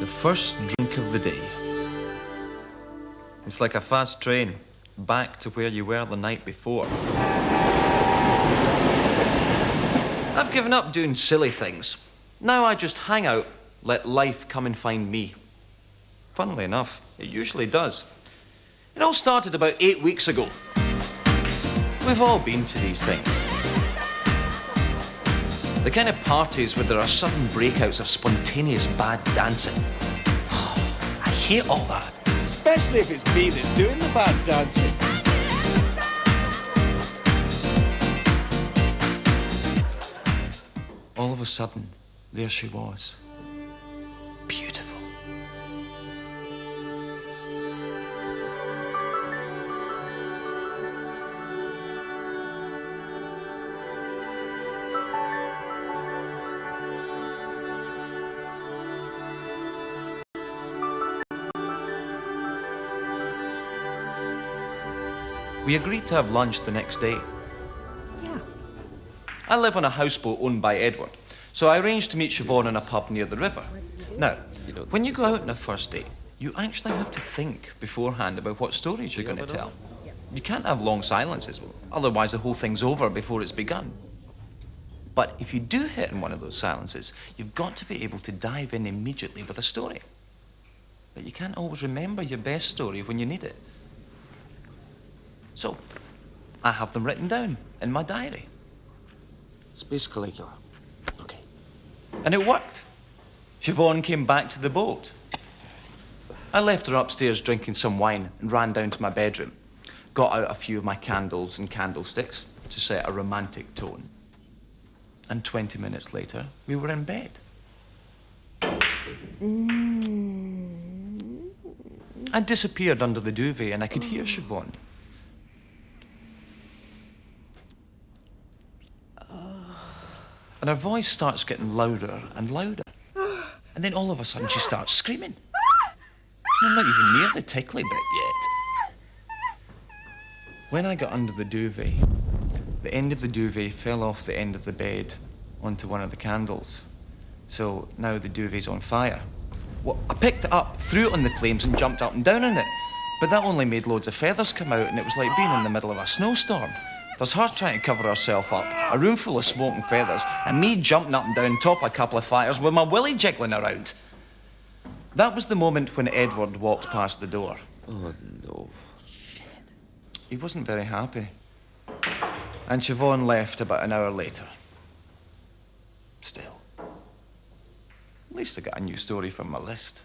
The first drink of the day. It's like a fast train, back to where you were the night before. I've given up doing silly things. Now I just hang out, let life come and find me. Funnily enough, it usually does. It all started about 8 weeks ago. We've all been to these things. The kind of parties where there are sudden breakouts of spontaneous bad dancing. I hate all that. Especially if it's me that's doing the bad dancing. All of a sudden, there she was. Beautiful. We agreed to have lunch the next day. Yeah. I live on a houseboat owned by Edward, so I arranged to meet Siobhan in a pub near the river. Now, when you go out on a first date, you actually have to think beforehand about what stories you're going to tell. You can't have long silences, otherwise the whole thing's over before it's begun. But if you do hit in one of those silences, you've got to be able to dive in immediately with a story. But you can't always remember your best story when you need it. So, I have them written down in my diary. Space Caligula. Okay. And it worked. Siobhan came back to the boat. I left her upstairs drinking some wine and ran down to my bedroom. Got out a few of my candles and candlesticks to set a romantic tone. And 20 minutes later, we were in bed. I disappeared under the duvet and I could hear Siobhan. And her voice starts getting louder and louder. And then all of a sudden she starts screaming. I'm not even near the tickly bit yet. When I got under the duvet, the end of the duvet fell off the end of the bed onto one of the candles. So now the duvet's on fire. Well, I picked it up, threw it on the flames and jumped up and down on it. But that only made loads of feathers come out and it was like being in the middle of a snowstorm. There's her trying to cover herself up, a room full of smoke and feathers, and me jumping up and down top a couple of fires with my willy jiggling around. That was the moment when Edward walked past the door. Oh, no. Shit. He wasn't very happy. And Siobhan left about an hour later. Still, at least I got a new story from my list.